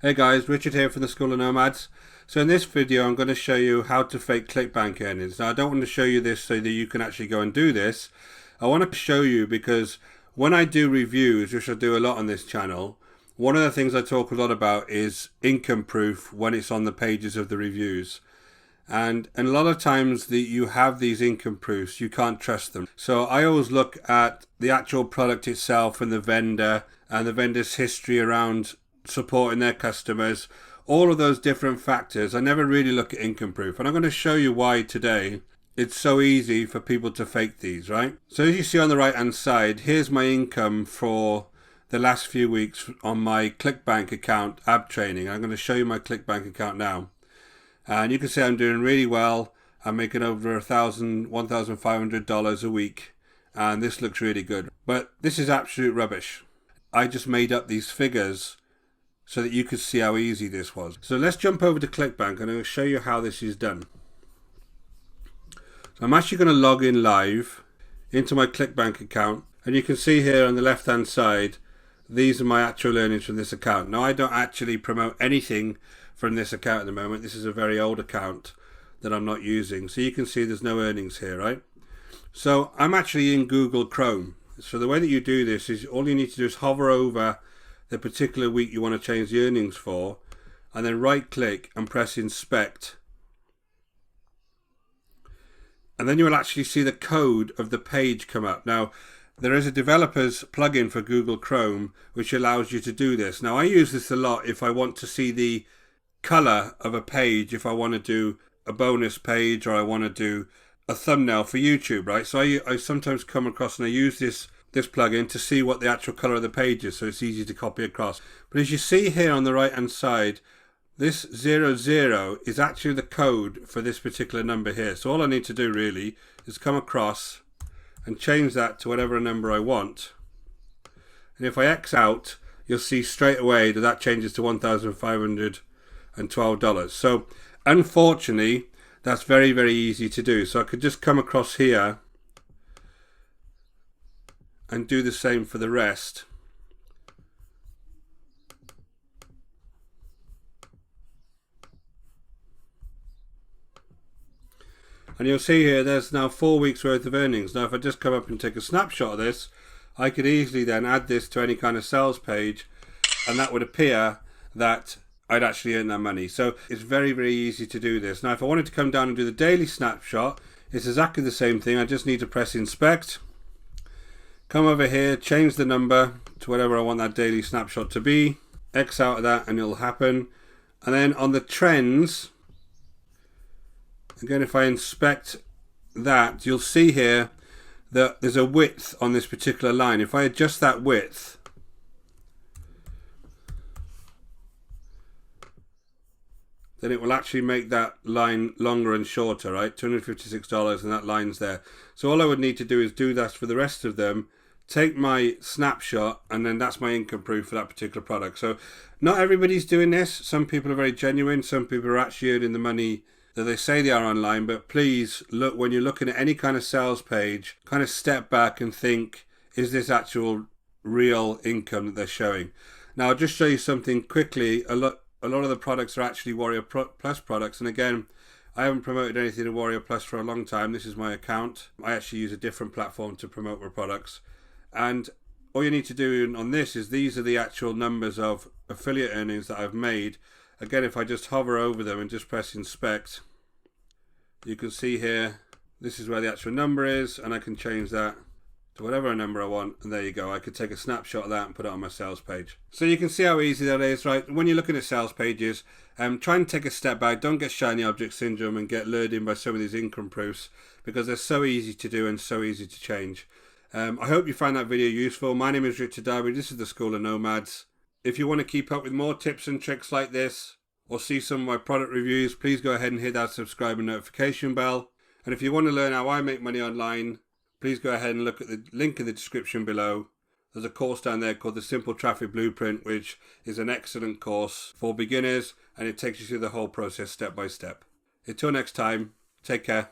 Hey guys, Richard here from the School of Nomads. So in this video I'm going to show you how to fake ClickBank earnings. Now I don't want to show you this so that you can actually go and do this. I want to show you because when I do reviews, which I do a lot on this channel, one of the things I talk a lot about is income proof when it's on the pages of the reviews. And a lot of times that you have these income proofs, you can't trust them. So I always look at the actual product itself and the vendor's history around supporting their customers, all of those different factors. I never really look at income proof, and I'm going to show you why today. It's so easy for people to fake these, right? So as you see on the right hand side, here's my income for the last few weeks on my ClickBank account ab training. I'm going to show you my ClickBank account now, and you can see I'm doing really well. I'm making over $1,500 a week, and this looks really good. But this is absolute rubbish. I just made up these figures so that you could see how easy this was. So let's jump over to ClickBank and I'll show you how this is done. So I'm actually going to log in live into my ClickBank account, and you can see here on the left hand side, these are my actual earnings from this account. Now I don't actually promote anything from this account at the moment. This is a very old account that I'm not using. So you can see there's no earnings here, right? So I'm actually in Google Chrome. So the way that you do this is all you need to do is hover over the particular week you want to change the earnings for, and then right click and press inspect, and then you will actually see the code of the page come up. Now there is a developer's plugin for Google Chrome which allows you to do this. Now I use this a lot if I want to see the color of a page, if I want to do a bonus page or I want to do a thumbnail for YouTube, right? So I sometimes come across and I use this plugin to see what the actual color of the page is, so it's easy to copy across. But as you see here on the right hand side, this 00 is actually the code for this particular number here. So all I need to do really is come across and change that to whatever number I want. And if I X out, you'll see straight away that that changes to $1,512. So unfortunately, that's very, very easy to do. So I could just come across here and do the same for the rest. And you'll see here there's now 4 weeks worth of earnings. Now if I just come up and take a snapshot of this, I could easily then add this to any kind of sales page, and that would appear that I'd actually earn that money. So it's very, very easy to do this. Now if I wanted to come down and do the daily snapshot, it's exactly the same thing. I just need to press inspect, come over here, change the number to whatever I want that daily snapshot to be, X out of that and it'll happen. And then on the trends, again if I inspect that, you'll see here that there's a width on this particular line. If I adjust that width, then it will actually make that line longer and shorter, right? $256, and that line's there. So all I would need to do is do that for the rest of them, take my snapshot, and then that's my income proof for that particular product. So not everybody's doing this. Some people are very genuine. Some people are actually earning the money that they say they are online. But please look, when you're looking at any kind of sales page, kind of step back and think, is this actual real income that they're showing? Now I'll just show you something quickly. A lot of the products are actually Warrior Plus products, and again, I haven't promoted anything in Warrior Plus for a long time. This is my account. I actually use a different platform to promote my products, and all you need to do on this is these are the actual numbers of affiliate earnings that I've made. Again, if I just hover over them and just press inspect, you can see here this is where the actual number is, and I can change that to whatever number I want, and there you go. I could take a snapshot of that and put it on my sales page. So you can see how easy that is, right? When you're looking at sales pages, try and take a step back. Don't get shiny object syndrome and get lured in by some of these income proofs, because they're so easy to do and so easy to change. I hope you find that video useful. My name is Richard Darby. This is the School of Nomads. If you want to keep up with more tips and tricks like this, or see some of my product reviews, please go ahead and hit that subscribe and notification bell. And if you want to learn how I make money online, please go ahead and look at the link in the description below. There's a course down there called the Simple Traffic Blueprint, which is an excellent course for beginners, and it takes you through the whole process step by step. Until next time, take care.